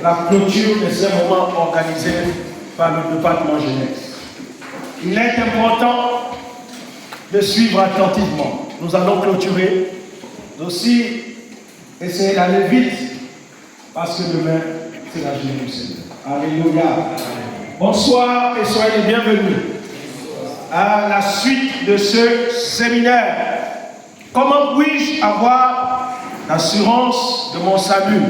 la clôture de ces moments organisés par le département jeunesse. Il est important de suivre attentivement. Nous allons clôturer. Aussi, essayer d'aller vite, parce que demain, c'est la journée du Seigneur. Alléluia. Bonsoir et soyez les bienvenus à la suite de ce séminaire. Comment puis-je avoir l'assurance de mon salut?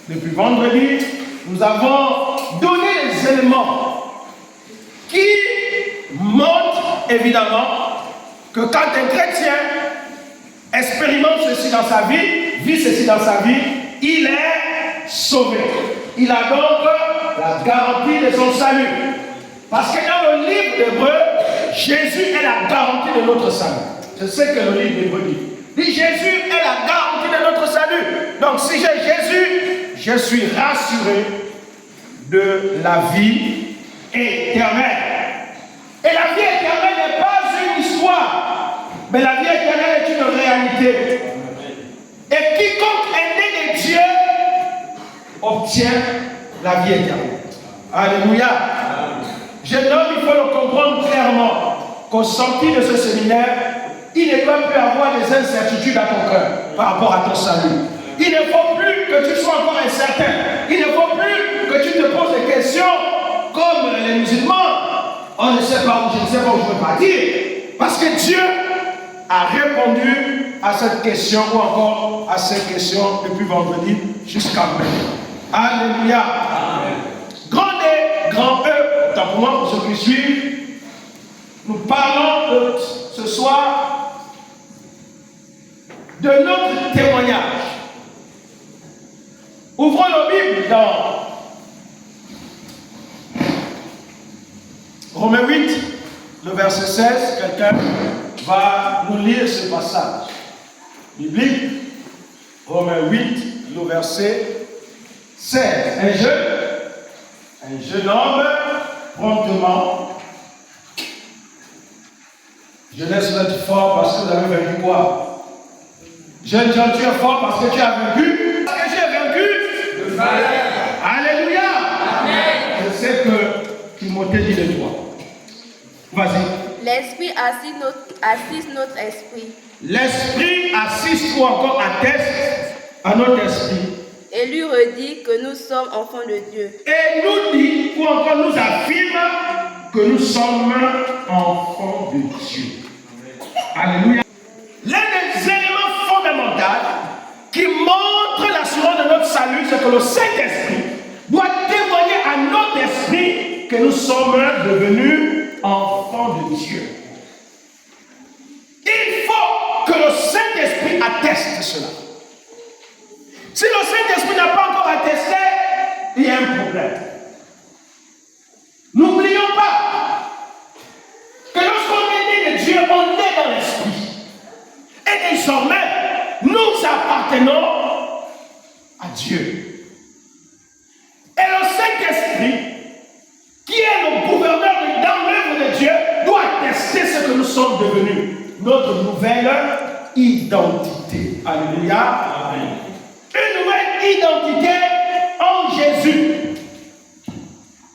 Depuis vendredi, nous avons donné les éléments qui montrent évidemment que quand un chrétien expérimente ceci dans sa vie, vit ceci dans sa vie, il est sauvé. Il a donc la garantie de son salut. Parce que dans le livre d'Hébreu, Jésus est la garantie de notre salut. C'est ce que le livre d'Hébreu dit. Jésus est la garantie de notre salut. Donc si j'ai Jésus, je suis rassuré de la vie éternelle. Et la vie éternelle n'est pas une histoire, mais la vie éternelle est une réalité. Et quiconque est né de Dieu obtient la vie éternelle. Alléluia. Jeune homme, il faut le comprendre clairement qu'au sortir de ce séminaire, il ne doit plus avoir des incertitudes à ton cœur par rapport à ton salut. Il ne faut plus que tu sois encore incertain. Il ne faut plus que tu te poses des questions comme les musulmans. On ne sait pas où, je ne sais pas où je veux partir. Parce que Dieu a répondu à cette question ou encore à ces questions depuis vendredi jusqu'à maintenant. Alléluia. Amen. Grand D, grand E, tant pour moi, pour ceux qui suivent, nous parlons ce soir de notre témoignage. Ouvrons nos Bibles dans Romains 8, le verset 16. Quelqu'un va nous lire ce passage biblique. Romains 8, le verset 16. Un jeune homme, promptement. Jeunesse, vous êtes fort parce que vous avez vaincu quoi? Jeune Jean, tu es fort parce que tu as vaincu. Parce que j'ai vaincu le malheur. Alléluia. Amen. Je sais que Timothée dit de toi. Vas-y. L'esprit assiste notre esprit. L'esprit assiste ou encore atteste à notre esprit. Et lui redit que nous sommes enfants de Dieu. Et nous dit ou encore nous affirme que nous sommes enfants de Dieu. Alléluia. L'un des éléments fondamentaux qui montre l'assurance de notre salut, c'est que le Saint-Esprit doit témoigner à notre esprit que nous sommes devenus enfants de Dieu. Il faut que le Saint-Esprit atteste cela. Si le Saint-Esprit n'a pas encore attesté, il y a un problème. N'oublions pas que lorsqu'on est né de Dieu, on est dans l'Esprit. Et désormais, nous appartenons à Dieu. Et le Saint-Esprit, qui est le gouverneur dans l'œuvre de Dieu, doit attester ce que nous sommes devenus. Notre nouvelle identité. Alléluia. Amen. Une nouvelle identité en Jésus.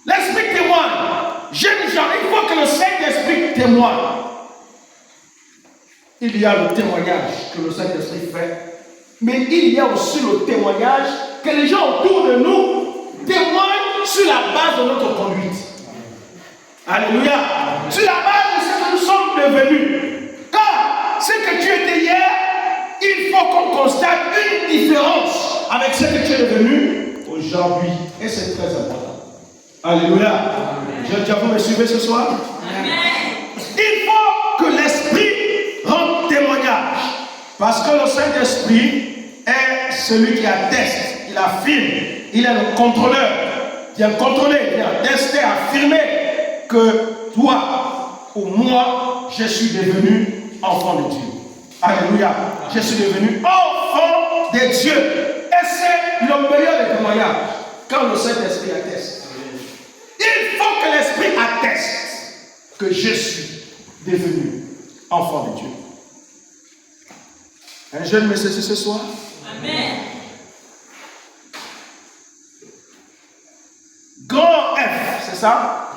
L'Esprit témoigne. Jeunes gens, il faut que le Saint-Esprit témoigne. Il y a le témoignage que le Saint-Esprit fait, mais il y a aussi le témoignage que les gens autour de nous témoignent sur la base de notre conduite. Alléluia. Sur la base de ce que nous sommes devenus. Car ce que tu étais hier, il faut qu'on constate une différence avec ce que tu es devenu aujourd'hui. Et c'est très important. Alléluia. Vous me suivez ce soir? Amen. Il faut que l'Esprit rende témoignage. Parce que le Saint-Esprit est celui qui atteste, il affirme, il est le contrôleur. Il vient contrôler, il vient attester, affirmer que toi ou moi, je suis devenu enfant de Dieu. Alléluia. Je suis devenu enfant de Dieu. Et c'est le meilleur des témoignages quand le Saint-Esprit atteste. Il faut que l'Esprit atteste que je suis devenu enfant de Dieu. Un jeune me saisit ce soir? Amen. ça?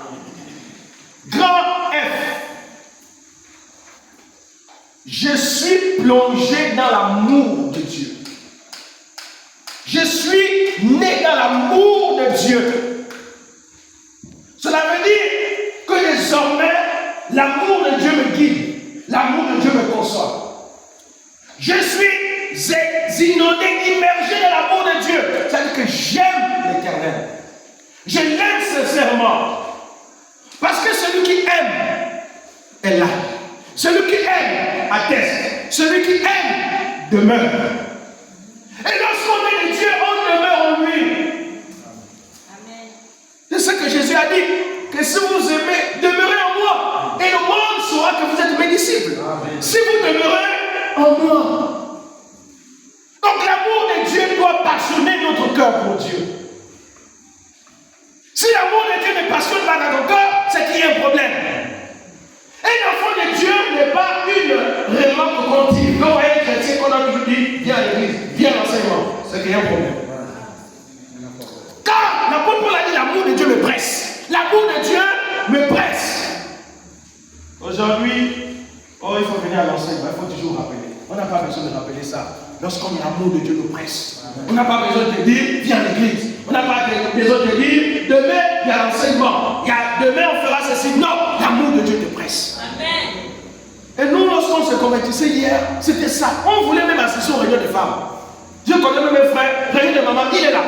Grand F. Je suis plongé dans l'amour de Dieu. Je suis né dans l'amour de Dieu. Cela veut dire que désormais, l'amour de Dieu me guide. L'amour de Dieu me console. Je suis inondé, immergé dans l'amour de Dieu. C'est-à-dire que j'aime l'Éternel. Je l'aime sincèrement. Parce que celui qui aime est là. Celui qui aime atteste. Celui qui aime demeure. Et lorsqu'on est de Dieu, on demeure en lui. Amen. C'est ce que Jésus a dit. Que si vous aimez, demeurez en moi. Et le monde saura que vous êtes mes disciples. Amen. Si vous demeurez en moi. Donc l'amour de Dieu doit passionner notre cœur pour Dieu. Si l'amour de Dieu ne passionne pas dans ton cœur, c'est qu'il y a un problème. Un enfant de Dieu n'est pas une remarque continue. Quand on est chrétien, qu'on a toujours dit, viens à l'église, viens à l'enseignement, c'est qu'il y a un problème. Car l'apôtre Paul a dit, l'amour de Dieu me presse. L'amour de Dieu me presse. Aujourd'hui, il faut venir à l'enseignement, il faut toujours rappeler. On n'a pas besoin de rappeler ça. Lorsqu'on a l'amour de Dieu nous presse. On n'a pas besoin de te dire, viens à l'église. On n'a pas besoin de te dire, demain, il y a l'enseignement. Demain, on fera ceci. Non, l'amour de Dieu te presse. Amen. Et nous, lorsqu'on se convertissait hier, c'était ça. On voulait même assister aux réunions des femmes. Je connais même mes frères, réunion de maman, il est là.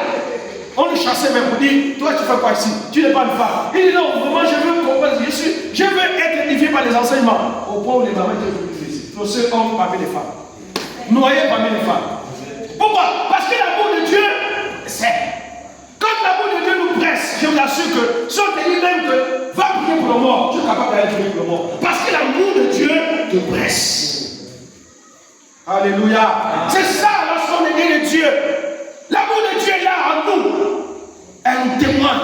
On le chassait même pour dire, toi tu fais quoi ici? Tu n'es pas une femme. Il dit non, vraiment je veux comprendre, je veux être édifié par les enseignements. Au point où les mamans étaient venus ici. Tous ceux hommes parmi les femmes. Noyés parmi les femmes. Pourquoi? Parce que l'amour de Dieu, c'est. Quand l'amour de Dieu nous presse, je vous assure que si on te dit même que va prier pour le mort, tu es capable d'aller prier pour le mort. Parce que l'amour de Dieu te presse. Alléluia. C'est ça lorsqu'on est né de Dieu. L'amour de Dieu est là en nous. Elle nous témoigne.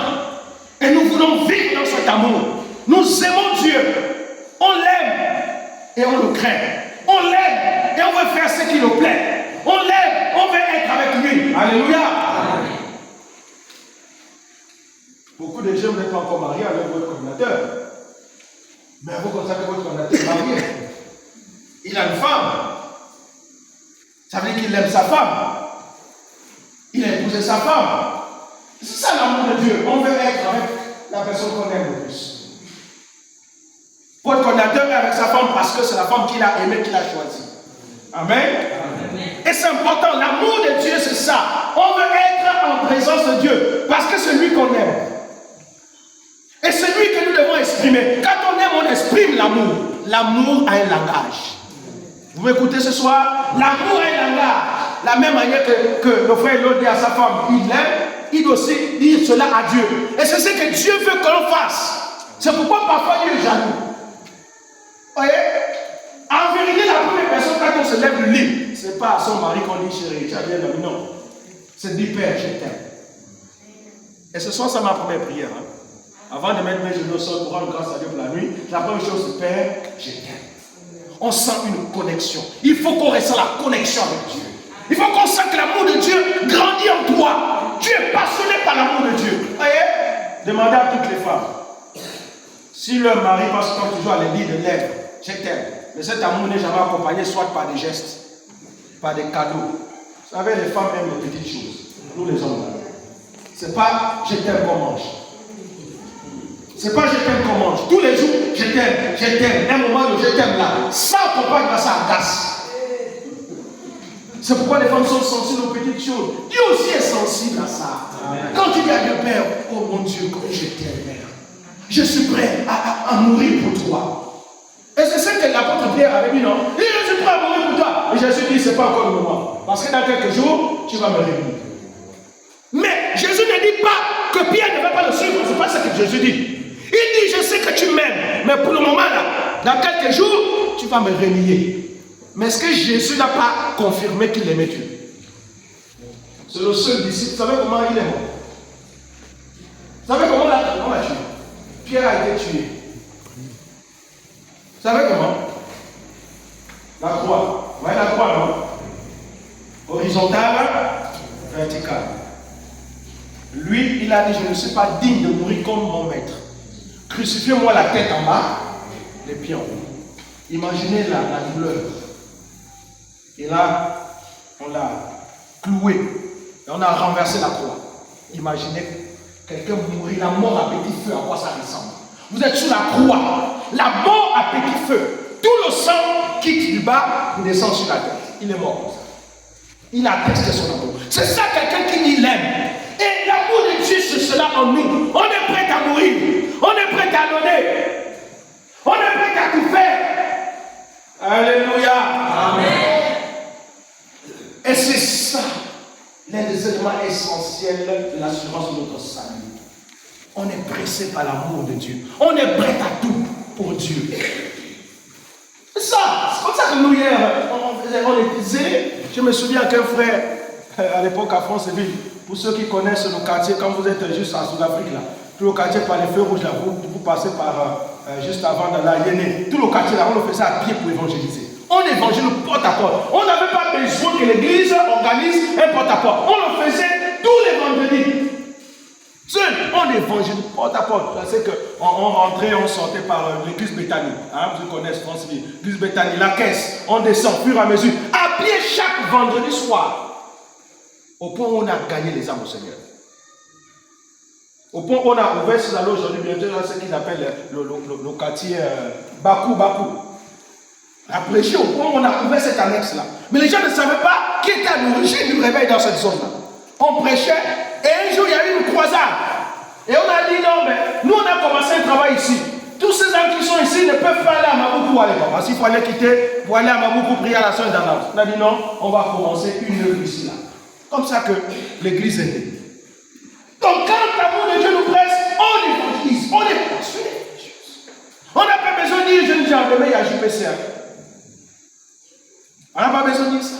Et nous voulons vivre dans cet amour. Nous aimons Dieu. On l'aime et on le craint. On l'aime et on veut faire ce qui nous plaît. On l'aime, on veut être avec lui. Alléluia. Amen. Beaucoup de jeunes n'êtes pas encore mariés avec votre coordinateur. Mais vous constatez que votre coordinateur est marié. Il a une femme. Ça veut dire qu'il aime sa femme. Il a épousé sa femme. C'est ça l'amour de Dieu. On veut être avec la personne qu'on aime le plus. Votre coordinateur est avec sa femme parce que c'est la femme qu'il a aimée, qu'il a choisie. Amen. Amen. Et c'est important. L'amour de Dieu, c'est ça. On veut être en présence de Dieu parce que c'est lui qu'on aime. Et c'est lui que nous devons exprimer. Quand on aime, on exprime l'amour. L'amour a un langage. Vous m'écoutez ce soir? L'amour a un langage. La même manière que le frère Lodi à sa femme, il l'aime, il doit aussi dire cela à Dieu. Et c'est ce que Dieu veut que l'on fasse. C'est pourquoi parfois il est jaloux. Vous voyez? En vérité, la première personne, quand on se lève du lit, ce n'est pas à son mari qu'on dit chérie, tu as bien dormi. Non. C'est dit Père, je t'aime. Et ce soir, c'est ma première prière. Hein. Avant de mettre mes genoux au sol pour rendre grâce à Dieu pour la nuit, la première chose, c'est Père, je t'aime. On sent une connexion. Il faut qu'on ressent la connexion avec Dieu. Il faut qu'on sente que l'amour de Dieu grandit en toi. Tu es passionné par l'amour de Dieu. Vous voyez? Demandez à toutes les femmes. Si leur mari passe comme toujours à les dire de lèvres, je t'aime. Mais cet amour n'est jamais accompagné soit par des gestes, par des cadeaux. Vous savez, les femmes aiment les petites choses. Nous les hommes. C'est pas je t'aime qu'on mange. C'est pas je t'aime qu'on mange. Tous les jours, je t'aime, je t'aime. Un moment de je t'aime là. Ça accompagne, ça agace. C'est pourquoi les femmes sont sensibles aux petites choses. Dieu aussi est sensible à ça. Amen. Quand tu dis à Dieu, Père, oh mon Dieu, comme je t'aime, Père. Je suis prêt à mourir pour toi. Et c'est ce que l'apôtre Pierre avait dit, non? Il dit, je suis prêt à mourir pour toi. Et Jésus dit, ce n'est pas encore le moment. Parce que dans quelques jours, tu vas me réunir. Mais Jésus ne dit pas que Pierre ne va pas le suivre. Ce n'est pas ce que Jésus dit. Il dit, je sais que tu m'aimes. Mais pour le moment, là, dans quelques jours, tu vas me renier. Mais est-ce que Jésus n'a pas confirmé qu'il aimait Dieu? C'est le seul disciple. Vous savez comment il est mort? Vous savez comment on l'a tué? Pierre a été tué. Vous savez comment? La croix. Vous voyez la croix, non? Horizontale, verticale. Lui, il a dit, je ne suis pas digne de mourir comme mon maître. Crucifiez-moi la tête en bas, les pieds en haut. Imaginez la douleur. Et là, on l'a cloué. Et on a renversé la croix. Imaginez quelqu'un mourir, la mort à petit feu, à quoi ça ressemble. Vous êtes sur la croix, la mort à petit feu. Tout le sang quitte du bas, il descend sur la tête. Il est mort comme ça. Il a attesté son amour. C'est ça quelqu'un qui dit l'aime. Et l'amour de Dieu, c'est cela en nous. On est prêt à mourir. On est prêt à donner. On est prêt à tout faire. Alléluia. Amen. Et c'est ça l'un des éléments essentiels de l'assurance de notre salut. On est pressé par l'amour de Dieu. On est prêt à tout pour Dieu. C'est ça. C'est comme ça que nous hier, on disait, je me souviens qu'un frère, à l'époque à Franceville, pour ceux qui connaissent le quartier, quand vous êtes juste en Sud-Afrique, là, tout le quartier par les feux rouges, là, vous passez par juste avant dans la Yéné. Tout le quartier là, on le faisait à pied pour évangéliser. On évangélise porte à porte. On n'avait pas besoin que l'église organise un porte à porte. On le faisait tous les vendredis. Seul, on évangélise porte à porte. C'est qu'on rentrait, on sortait par l'église Bethany. Hein, vous connaissez Franceville. L'église Bethany, la caisse. On descend au fur et à mesure. À pied chaque vendredi soir. Au point où on a gagné les âmes au Seigneur. Au point où on a ouvert, si vous allez aujourd'hui, bientôt, ce qu'ils appellent le quartier Bakou. À prêcher au point où on a ouvert cette annexe-là. Mais les gens ne savaient pas qui était à l'origine du réveil dans cette zone-là. On prêchait, et un jour, il y a eu une croisade. Et on a dit, non, mais nous, on a commencé un travail ici. Tous ces gens qui sont ici ne peuvent pas aller à Maboukou pour aller voir. Parce qu'il faut aller quitter pour aller à Maboukou prier à la soeur d'Annonce. On a dit, non, on va commencer une œuvre ici, là. Comme ça que l'église est née. Donc, quand l'amour de Dieu nous presse, on évangélise, on est passionné. On n'a pas besoin de dire, je ne dis en demain, il y a JPC. On n'a pas besoin de dire ça.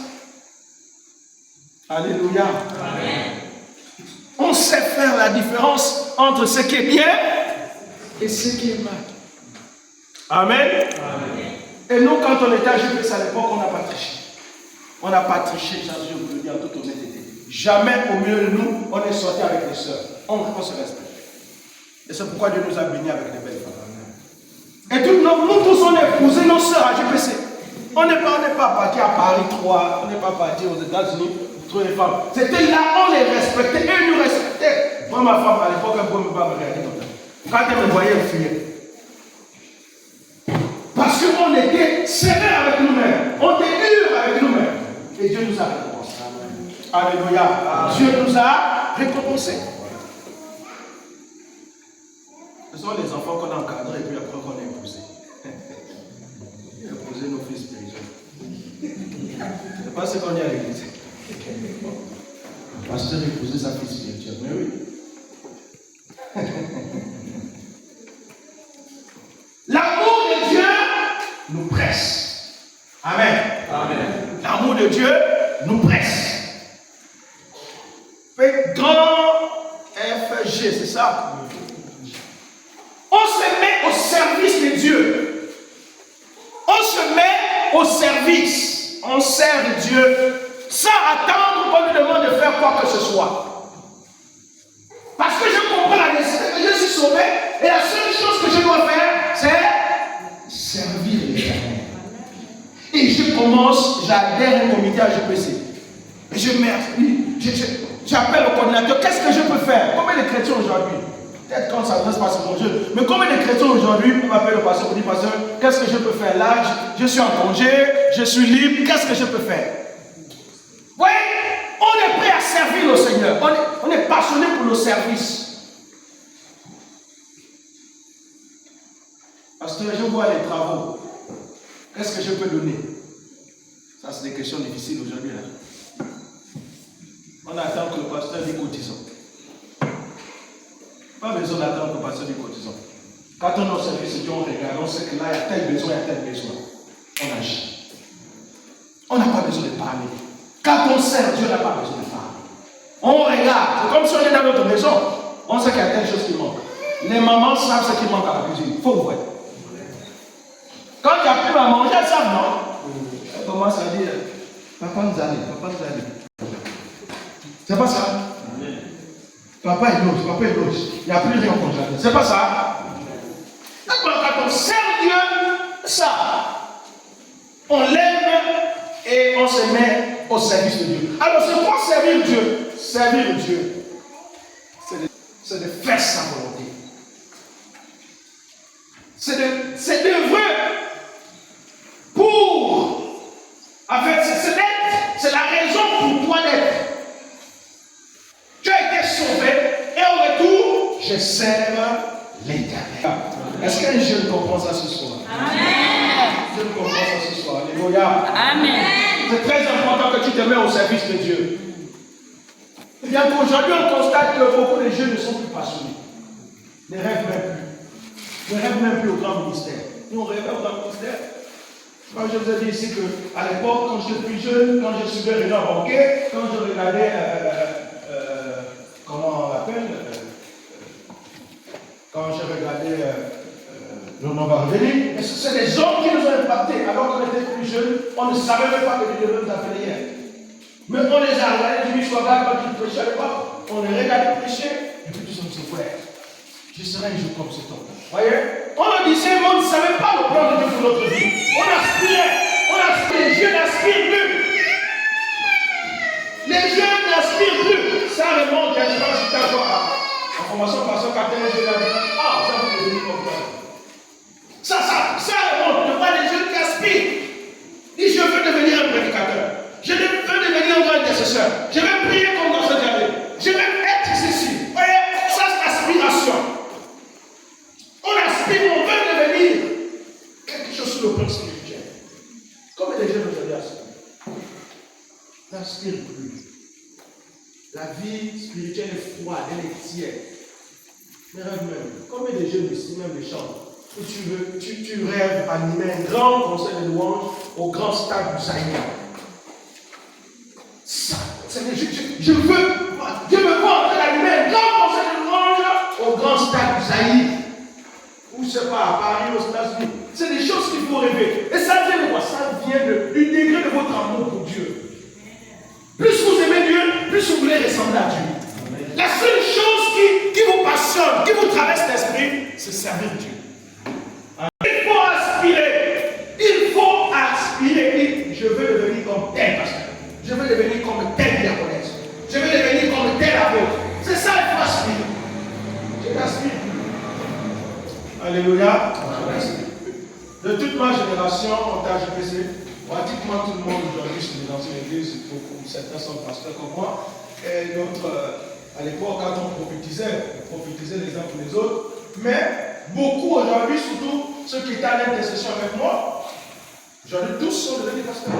Alléluia. Amen. On sait faire la différence entre ce qui est bien et ce qui est mal. Amen. Amen. Et nous, quand on était à JPC à l'époque, on n'a pas triché. On n'a pas triché, je vous le dis en toute honnêteté. Jamais au milieu de nous, on est sorti avec les sœurs. On se respecte. Et c'est pourquoi Dieu nous a bénis avec des belles femmes. Et nous tous, on a épousé nos sœurs à JPC. On n'est pas parti à Paris 3, on n'est pas parti aux États-Unis pour trouver les femmes. C'était là, on les respectait et ils nous respectaient. Moi, ma femme, à l'époque, elle ne pouvait pas me regarder comme ça. Quand elle me voyait, elle fuyait. Parce qu'on était sévères avec nous-mêmes. On était durs avec nous-mêmes. Et Dieu nous a récompensés. Alléluia. Dieu nous a récompensés. Ce sont les enfants qu'on a encadrés et puis après qu'on a épousés. Épousés nos fils spirituels. C'est pas ce qu'on est à l'église. Le pasteur épousait sa fille spirituelle. Mais oui. L'amour de Dieu nous presse. Amen. Amen. L'amour de Dieu nous presse. Fait grand FG, c'est ça. On se met au service de Dieu. On se met au service. On sert Dieu sans attendre qu'on nous demande de faire quoi que ce soit. Parce que je comprends la nécessité que je suis sauvé et la seule chose que je dois faire, c'est servir l'Éternel. Et je commence, j'adhère un comité à GPC. Et j'appelle au coordinateur, qu'est-ce que je peux faire? Combien de chrétiens aujourd'hui? Peut-être qu'on ne s'adresse pas sur mon jeu. Mais combien de chrétiens aujourd'hui, on m'appelle le pasteur, on dit, pasteur, qu'est-ce que je peux faire? Là, je suis en congé, je suis libre, qu'est-ce que je peux faire? Vous voyez, on est prêt à servir le Seigneur. On est passionné pour le service. Pasteur, je vois les travaux. Qu'est-ce que je peux donner? Ça, c'est des questions difficiles aujourd'hui. Hein? On attend que le pasteur dise cotisons. Pas besoin d'attendre que le pasteur dise cotisons. Quand on est au service, on regarde, on sait que là, il y a tel besoin, il y a tel besoin. On agit. On n'a pas besoin de parler. Quand on sert, Dieu n'a pas besoin de parler. On regarde. C'est comme si on est dans notre maison. On sait qu'il y a telle chose qui manque. Les mamans savent ce qui manque à la cuisine. Il faut ouvrir. Quand il n'y a plus à manger, elles savent, non? Elle commence à dire, papa nous a dit, papa nous a dit. C'est pas ça? Papa est l'autre, il n'y a plus rien au congélateur. C'est pas ça? Ça. On l'aime et on se met au service de Dieu. Alors c'est quoi servir Dieu? Servir Dieu, c'est de faire sa volonté. C'est d'œuvrer pour. En fait, c'est la raison pour toi d'être. Tu as été sauvé et au retour, je sers l'Éternel. Est-ce qu'un jeune comprend ça ce soir? Amen. Je comprends ça ce soir. Alléluia. Amen. C'est très important que tu te mets au service de Dieu. Eh bien qu'aujourd'hui, on constate que beaucoup de jeunes ne sont plus passionnés. Ne rêvent même plus. Ne rêvent même plus au grand ministère. Nous, on rêvait au grand ministère. Moi, je vous ai dit ici qu'à l'époque, quand j'étais plus jeune, quand je suivais les gens banquets, quand je regardais, comment on l'appelle, quand je regardais, on va revenir, c'est des hommes qui nous ont impactés. Alors qu'on était plus jeunes, on ne savait même pas que Dieu devait nous appeler hier. Mais on les a regardés du soir quand ils prêchaient à l'époque, on les regardait prêcher, et puis tous on se dit, ouais, je serai un jour comme cet homme. Voyez? On le disait, mais on ne savait pas le plan de Dieu pour notre vie. On aspirait, les jeunes n'aspirent plus. Les jeunes n'aspirent plus. Ça remonte, je pense que c'est encore en formation, parce que quand un jeune a dit, ah, ça vous devenir comme ça. Ça remonte. Je vois les jeunes qui aspirent. Ils disent, je veux devenir un prédicateur. Je veux devenir un grand intercesseur. Je veux prier comme dans cette année. Je veux être ceci. Voyez, ça c'est l'aspiration. On aspire, on veut devenir quelque chose sur le plan spirituel. Combien de jeunes aujourd'hui aspirent? N'aspirent plus. La vie spirituelle est froide, elle est tiède. Mais rêve même. Combien de jeunes ici, même les chants, où tu rêves animer un grand conseil de louange au grand stade du Sahel. Ça, je veux me voir en train d'animer un grand conseil de louange au grand stade du Sahel. Ou je ne sais pas, à Paris, aux États-Unis. C'est des choses qu'il faut rêver. Et ça vient de quoi? Ça vient du degré de votre amour pour Dieu. Plus vous aimez Dieu, plus vous voulez ressembler à Dieu. La seule chose qui vous passionne, qui vous traverse l'esprit, c'est servir Dieu. Il faut aspirer. Il faut aspirer. Je veux devenir comme tel pasteur. Je veux devenir comme tel diaconesse. Je veux devenir comme tel apôtre. C'est ça, il faut aspirer. Je n'aspire plus. Alléluia. De toute ma génération, on t'a GPC. Pratiquement tout le monde aujourd'hui se met dans une église. Certains sont pasteurs comme moi. Et d'autres, à l'époque, quand on prophétisait les uns pour les autres. Mais beaucoup aujourd'hui, surtout ceux qui étaient à l'intercession avec moi, aujourd'hui tous sont devenus pasteurs.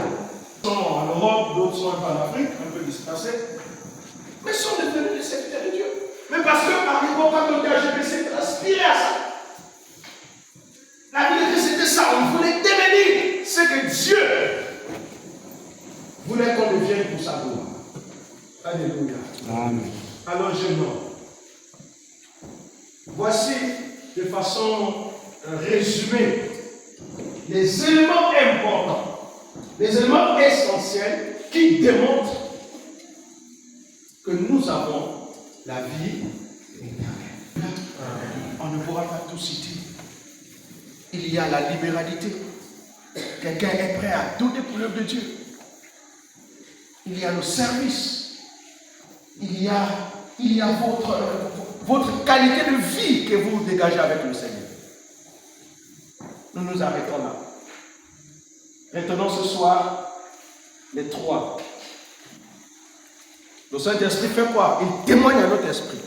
Ils sont en Europe, d'autres sont un peu en Afrique, un peu dispersés. Mais ils sont devenus des serviteurs de Dieu. Mais parce qu'à l'époque, quand on était à GPC, on aspirait à ça. La vie de Christ, c'était ça. On voulait devenir ce que Dieu voulait qu'on devienne pour sa gloire. Alléluia. Amen. Alors, jeune homme, voici de façon résumée les éléments importants, les éléments essentiels qui démontrent que nous avons la vie éternelle. On ne pourra pas tout citer. Il y a la libéralité. Quelqu'un est prêt à tout l'œuvre de Dieu. Il y a le service. Il y a votre qualité de vie que vous dégagez avec le Seigneur. Nous nous arrêtons là. Maintenant ce soir, les trois. Le Saint-Esprit fait quoi? Il témoigne à notre esprit.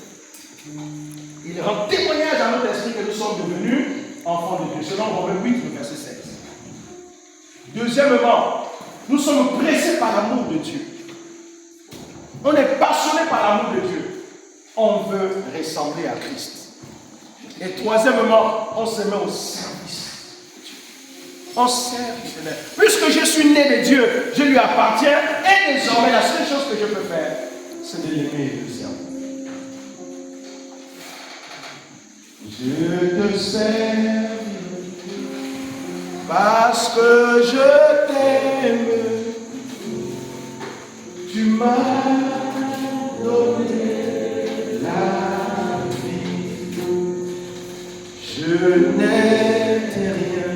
Il rend témoignage à notre esprit que nous sommes devenus enfants de Dieu. Selon Romains 8, le verset 16. Deuxièmement, nous sommes pressés par l'amour de Dieu. On est passionné par l'amour de Dieu. On veut ressembler à Christ. Et troisièmement, on se met au service de Dieu. On sert le Seigneur. Puisque je suis né de Dieu, je lui appartiens. Et désormais, la seule chose que je peux faire, c'est de l'aimer et de le servir. Je te sers parce que je t'aime. Tu m'as donné la vie. Je n'étais rien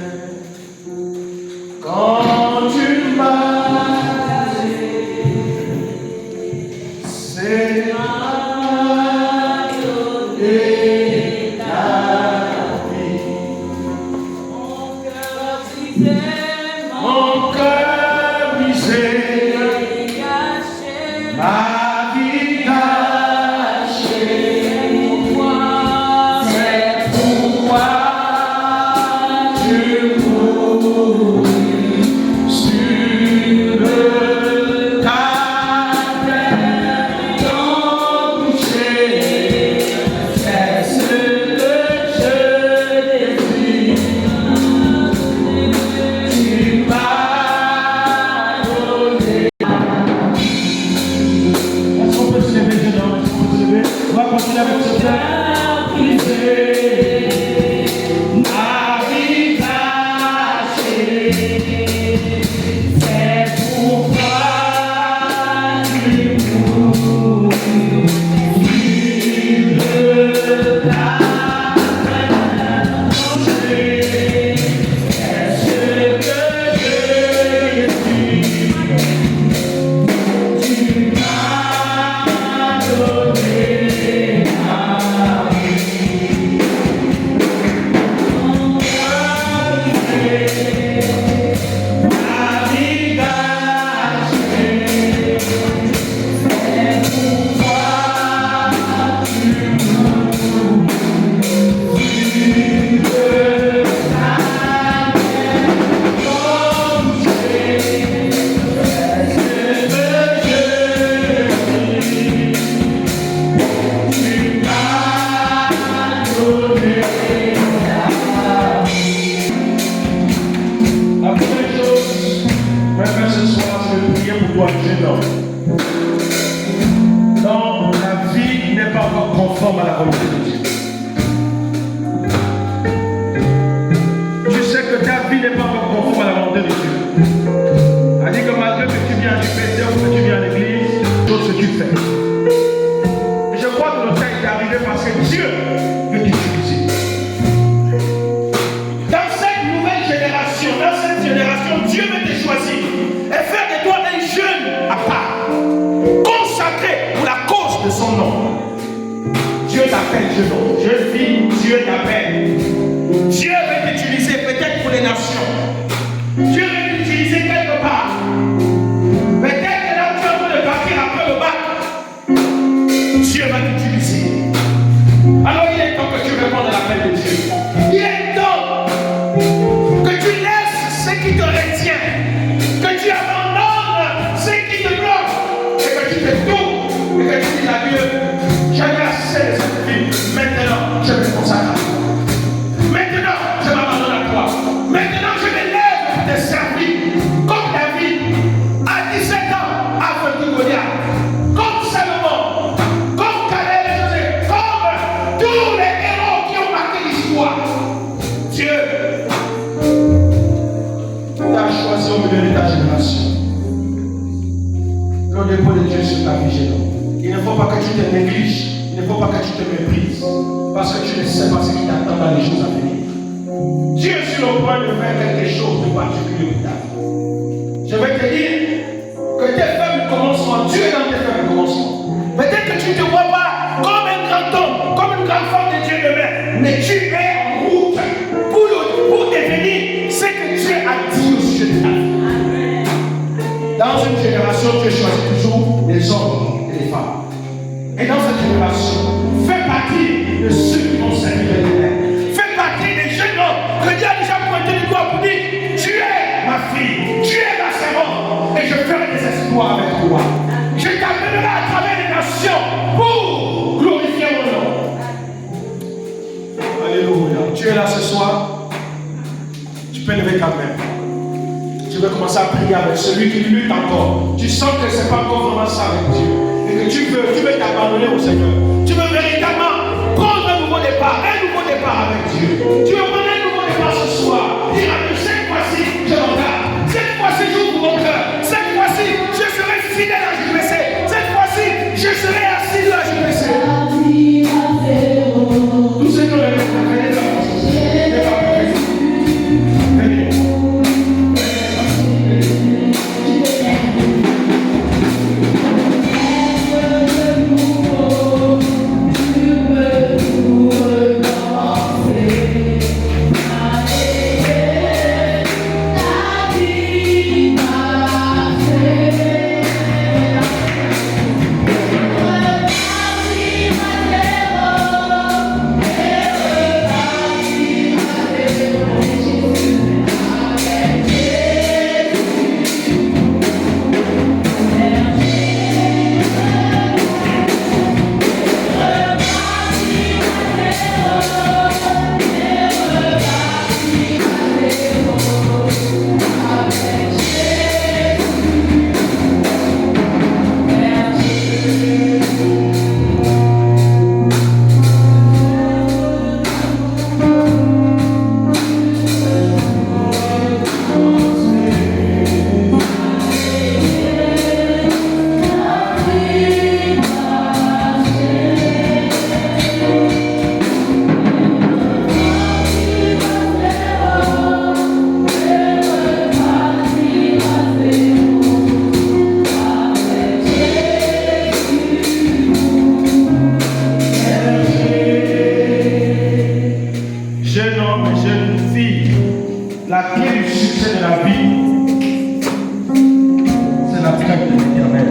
crainte de l'Éternel.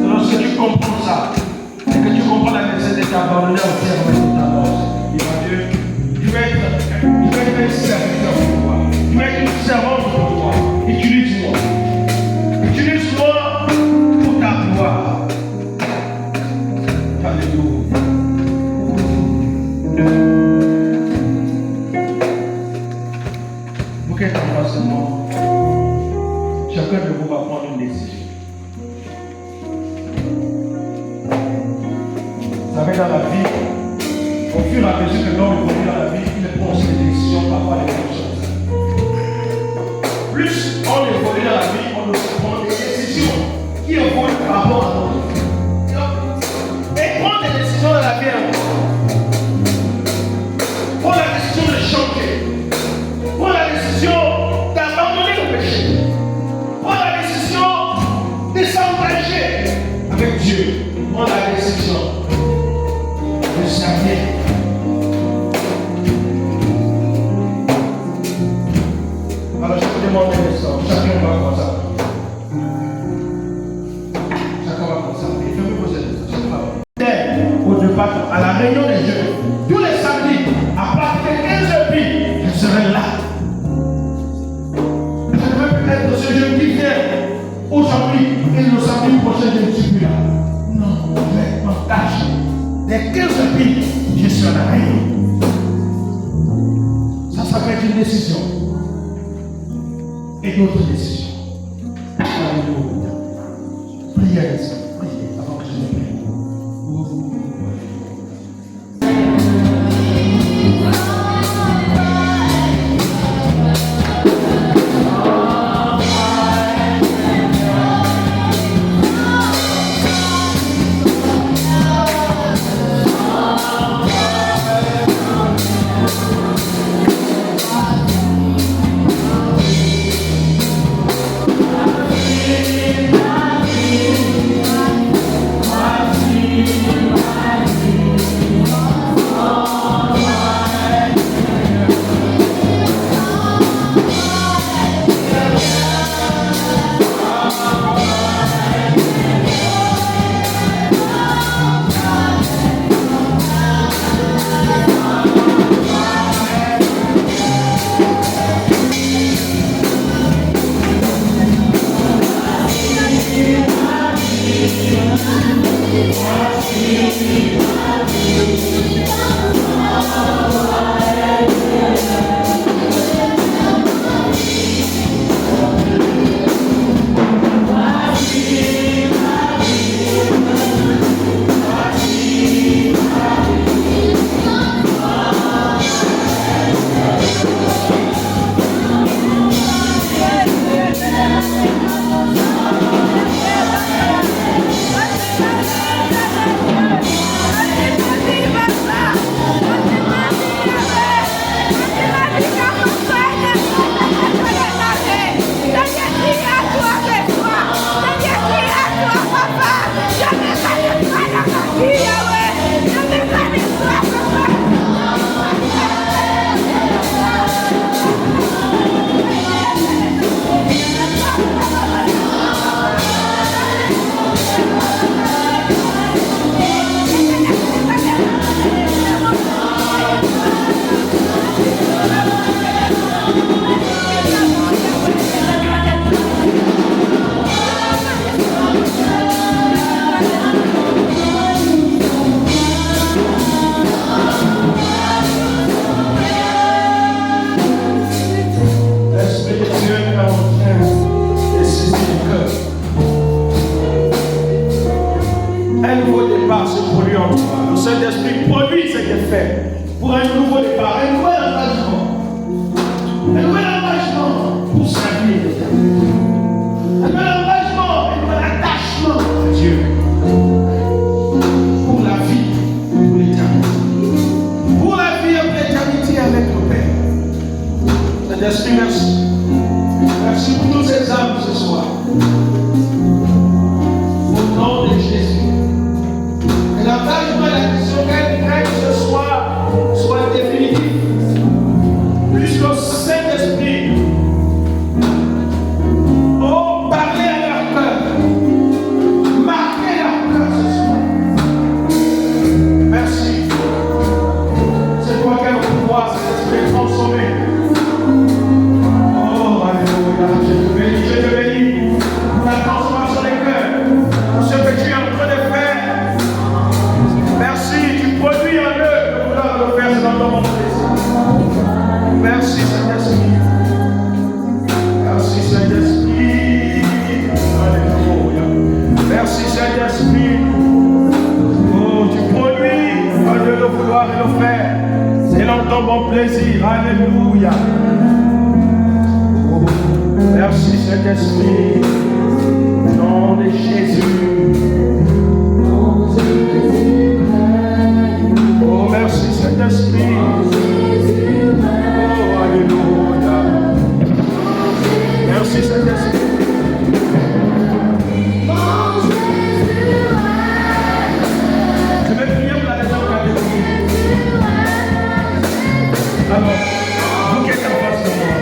Lorsque tu comprends ça, et que tu comprends la nécessité de t'abandonner au terme de ta mort, il va Dieu, tu vas être un serviteur pour toi. Tu vas être une servante pour toi. Utilise-moi. Utilise-moi pour ta gloire. Alléluia. Pour quelques commencements, chacun de vous va prendre une décision. Vous savez, dans la vie, au fur et à mesure que l'homme évolue dans la vie, il prend ses décisions par rapport à des choses. Plus on évolue dans la vie, on prend des décisions qui évoluent par rapport à l'autre. Et prendre des décisions dans la vie, prends la décision de changer. Prends la décision d'abandonner le péché. Prends la décision de s'engager avec Dieu. Prends la décision de servir. Alors je vous demande un instant, chacun va comme ça. Chacun va comme ça. Et faites-moi poser des questions. Au départ, à la réunion des jeunes, tous les samedis, à partir de 15h, je serai là. Je ne veux plus être ce jeune qui vient aujourd'hui et le samedi prochain, je ne suis plus là. Non, je vais m'en tâcher. Dès 15h, je suis à la réunion. Ça peut être une décision. Et d'autres décisions. Alléluia. Priez, priez avant que je ne prie. gloire et l'offert. Selon ton bon plaisir. Alléluia. Oh, merci Saint-Esprit. Au nom de Jésus. Oh, merci Saint-Esprit. Oh, alléluia. Merci Saint-Esprit. Je vais prier pour la maison catholique. Alors, vous qui êtes en face de moi.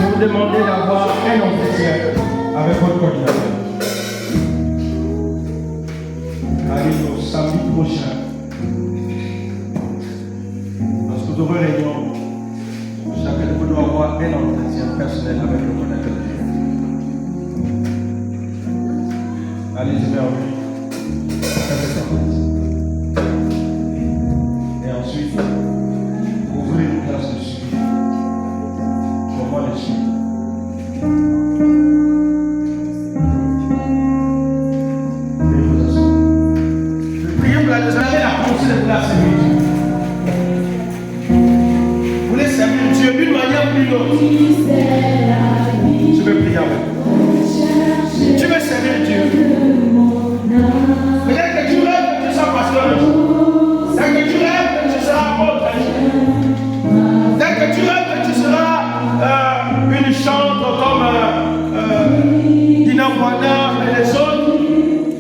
Je vous demandais d'avoir un entretien avec votre coordinateur. Allez, au samedi prochain, lorsque vous aurez réunion, chacun de vous doit avoir un entretien personnel avec le coordinateur de Dieu. Allez-y vers lui. Et ensuite, ouvrez une place de suivi. Comment le suivre? Prions pour la deuxième, la pensée de la servir Dieu. Vous voulez servir Dieu d'une manière ou d'une autre. Je vais prier avec vous. Tu veux servir Dieu. Peut-être que tu rêves que tu sois pasteur un jour. Peut-être que tu rêves que tu seras apôtre un jour. Peut-être que tu rêves que tu seras une chantre comme Dina Wanda et les autres.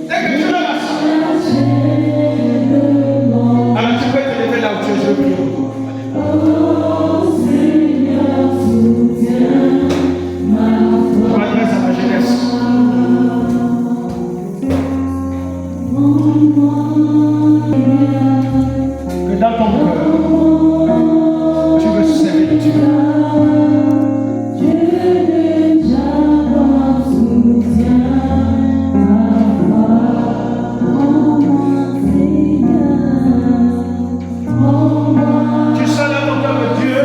Peut-être que tu rêves à ça. Alors tu peux te lever là où tu es, je vais prier pour toi. Je m'adresse à la jeunesse. Que dans ton cœur, tu veux servir Dieu. Tu sens dans ton cœur que Dieu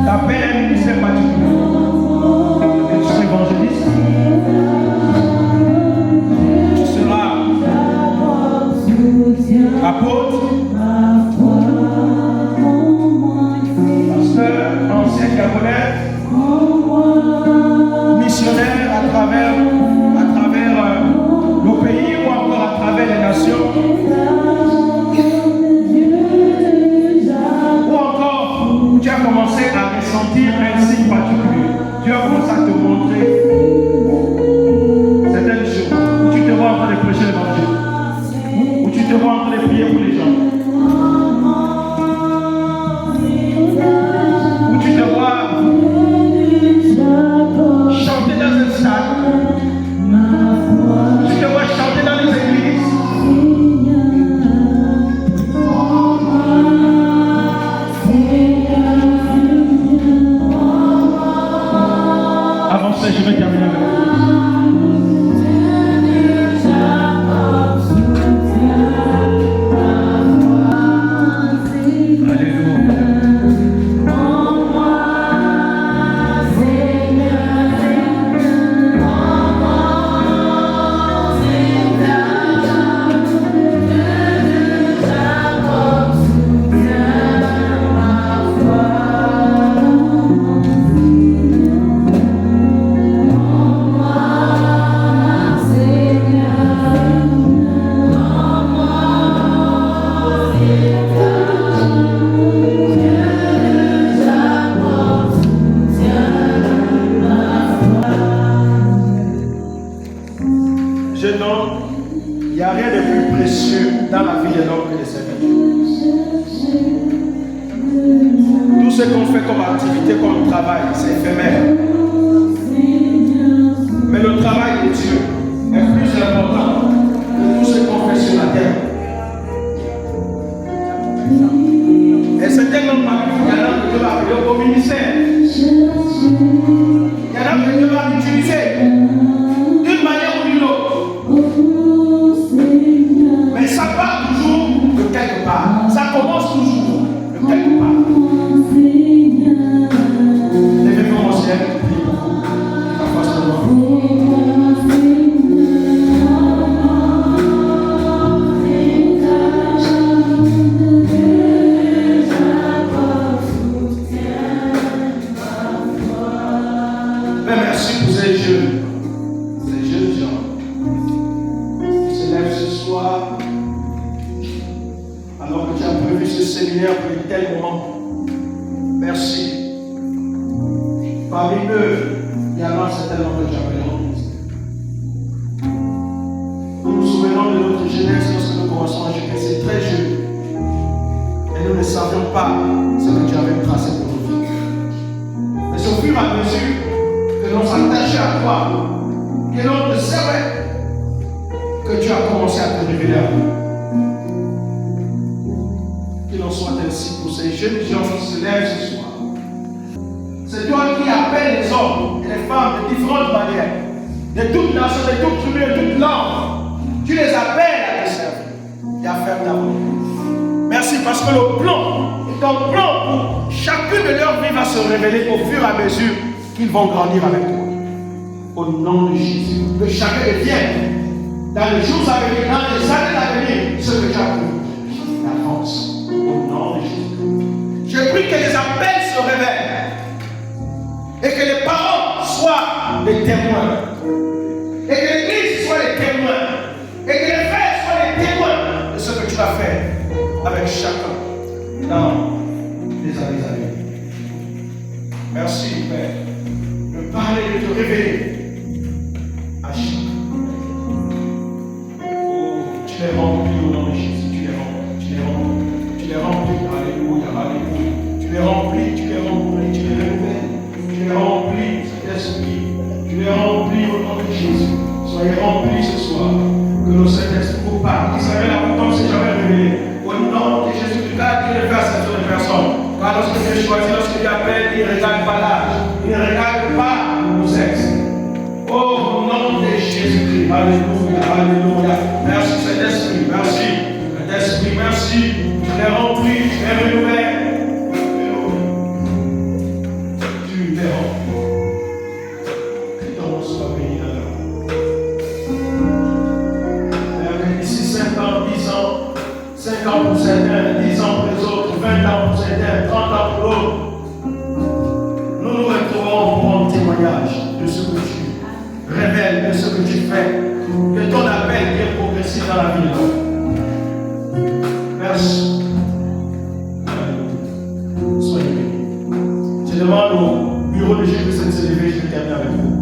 t'appelle à un ministère particulier. Et tu seras évangéliste. Tu seras apôtre, pasteur, ancien Gabonais, missionnaire à travers nos pays ou encore à travers les nations. Ou encore, tu as commencé à ressentir un signe particulier. Dieu a commencé à te montrer certaines choses. Où tu te vois en train de prêcher l'évangile. Où tu te vois en train de prier pour les gens. Où tu te vois chanter dans un stade. Tu te vois chanter dans les églises. Avancez, je vais terminer avec vous. Jeune homme, il n'y a rien de plus précieux dans la vie de l'homme que de servir Dieu. Tout ce qu'on fait comme activité, comme travail, c'est éphémère. Mais le travail de Dieu est plus important que tout ce qu'on fait sur la terre. Et c'est tellement magnifique, il y en a que Dieu va appeler au ministère. Il y en a que Dieu va utiliser d'une manière ou d'une autre. Mais ça part toujours de quelque part. Ça commence toujours de quelque part. Levez-vous mon ciel, en face de moi. tel moment. Merci. Parmi eux, il y a là certainement que j'appelle l'Église. Nous nous souvenons de notre jeunesse lorsque nous commençons à jeûner, c'est très jeune. Et nous ne savions pas ce que Dieu avait tracé pour nous. Mais c'est au fur et à mesure que l'on s'attachait à toi, que l'on observait, que Dieu a commencé à te révéler à nous. Qu'il en soit ainsi pour ces jeunes gens qui se lèvent ce soir. C'est toi qui appelles les hommes et les femmes de différentes manières, de toutes nations, de toutes tribus, de toutes langues. Tu les appelles à te servir et à faire ta volonté. Merci parce que le plan, ton plan pour chacune de leurs vies va se révéler au fur et à mesure qu'ils vont grandir avec toi. Au nom de Jésus, que chacun devienne dans les jours à venir, dans les années à venir, ce que tu as voulu. Avance. Au nom de Jésus. Je prie que les appels se révèlent et que les parents soient les témoins et que l'église soit les témoins et que les frères soient les témoins de ce que tu vas faire avec chacun dans les années à venir. Merci Père de parler, de te révéler à chacun. Oh, tu les remplis au nom de Jésus, tu les remplis, tu les remplis, tu les remplis, alléluia, alléluia. Tu les remplis, tu les remplis, tu les révèles, tu les remplis, Saint-Esprit, tu les remplis au nom de Jésus. Soyez remplis ce soir, que le Saint-Esprit vous parle, qui savait la pourtant si jamais révélé. Au nom de Jésus, tu gardes qu'il ne fait acception de personne. Car lorsque Dieu choisit, lorsque Dieu appelle, il ne regarde pas l'âge, il ne regarde pas le sexe. Oh, au nom de Jésus-Christ, alléluia, alléluia. Merci Saint-Esprit, merci. Saint-Esprit, merci. Tu les remplis, tu les renouvelles. Tu les remplis. Que ton nom soit béni dans leur vie. D'ici 5 ans, 10 ans, 5 ans pour certains, 10 ans pour les autres, 20 ans pour certains, 30 ans pour l'autre. Nous nous retrouvons pour rendre témoignage de ce que tu révèles, de ce que tu fais, de ton appel qui est progressif dans la vie de l'homme. Merci. Soyez bénis. Je demande au bureau de Jésus de se lever, je vais terminer avec vous.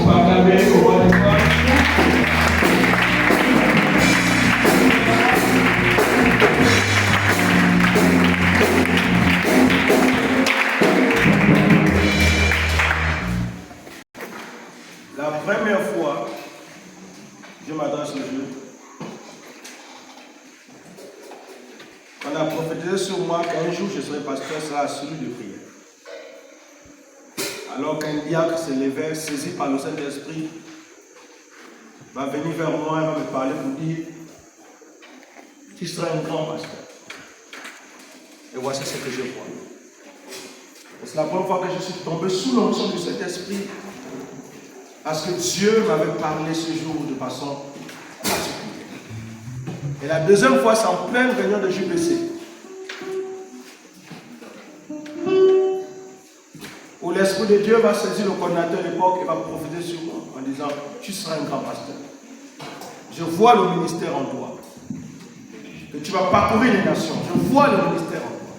pour acclamer au roi des rois. La première fois, je m'adresse au Dieu. On a prophétisé sur moi qu'un jour je serai pasteur, sera celui de prière. Alors qu'un diacre se levait, saisi par le Saint-Esprit, va venir vers moi et va me parler pour dire tu seras un grand pasteur. Et voici ce que je vois. C'est la première fois que je suis tombé sous l'onction du Saint-Esprit parce que Dieu m'avait parlé ce jour de façon particulière. Et la deuxième fois, c'est en pleine réunion de JPC. Où l'Esprit de Dieu va saisir le coordinateur de l'époque et va prophétiser sur moi en disant tu seras un grand pasteur. Je vois le ministère en toi. Que tu vas parcourir les nations. Je vois le ministère en toi.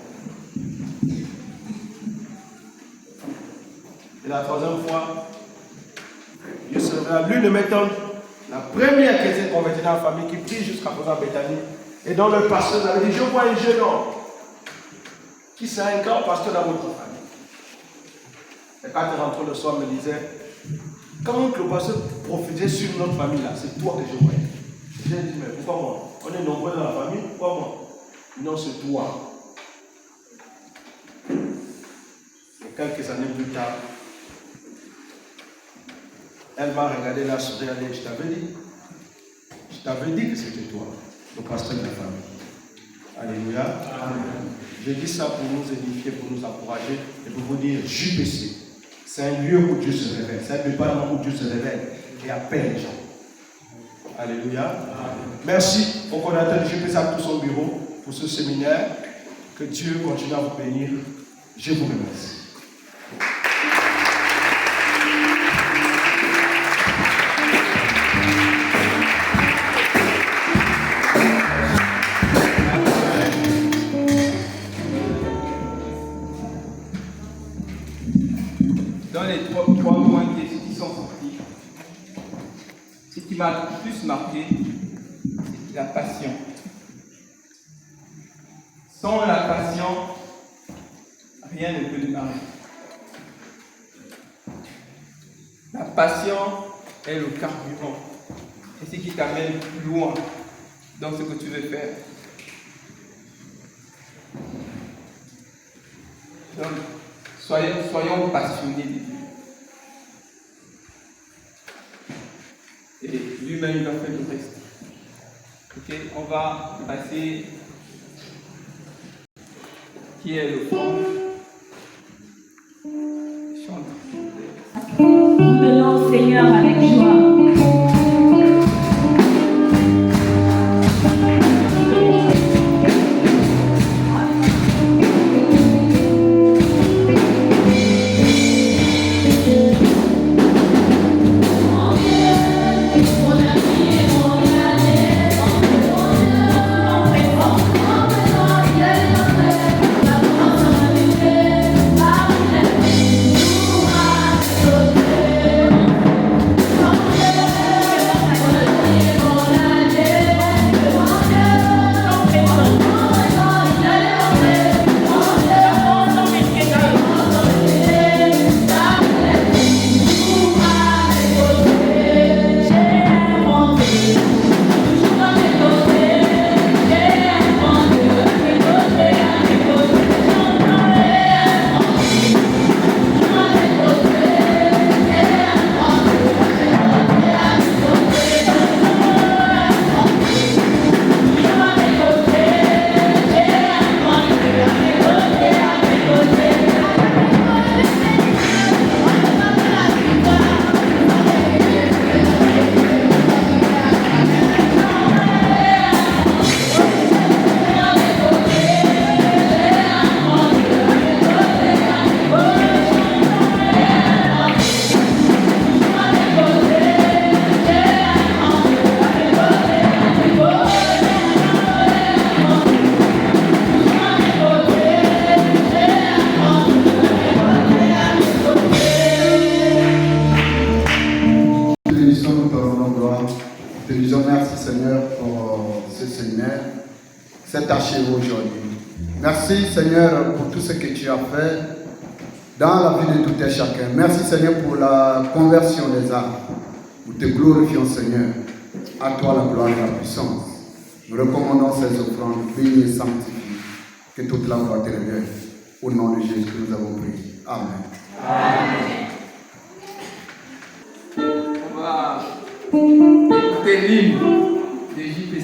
Et la troisième fois, Dieu se révèle à lui de m'étonne. La première chrétienne convertie dans la famille qui prie jusqu'à présent à Bethanie. Et dans le pasteur avait dit je vois un jeune homme qui sera un grand pasteur dans votre famille. Et quand il rentrait le soir, il me disait, quand le pasteur prophétisait sur notre famille là, c'est toi que je voyais. J'ai dit, mais pourquoi moi? On est nombreux dans la famille, pourquoi moi? Non, c'est toi. Et quelques années plus tard, elle m'a regardé là, souri, elle dit, je t'avais dit que c'était toi, le pasteur de la famille. Alléluia. Amen. Je dis ça pour nous édifier, pour nous encourager et pour vous dire, JPC. C'est un lieu où Dieu se révèle. C'est un département où Dieu se révèle et appelle les gens. Alléluia. Amen. Merci au coordinateur de JPC à tout son bureau pour ce séminaire. Que Dieu continue à vous bénir. Je vous remercie. Dans les trois points qui sont sortis, ce qui m'a le plus marqué, c'est la passion. Sans la passion, rien ne peut démarrer. La passion est le carburant. C'est ce qui t'amène plus loin dans ce que tu veux faire. Donc, soyons passionnés de Dieu. Et lui-même, il va faire le reste. Ok, on va passer. Qui est le fond? Chante. Nous venons, Seigneur, avec joie. te disons merci Seigneur pour ce séminaire, cet achevé aujourd'hui. Merci Seigneur pour tout ce que tu as fait dans la vie de tout et chacun. Merci Seigneur pour la conversion des âmes. Nous te glorifions Seigneur. À toi la gloire et la puissance. Nous recommandons ces offrandes bénies et sanctifiées. Que toute la gloire te revienne. Au nom de Jésus que nous avons prié. Amen. Amen. On va écouter l'hymne de JP.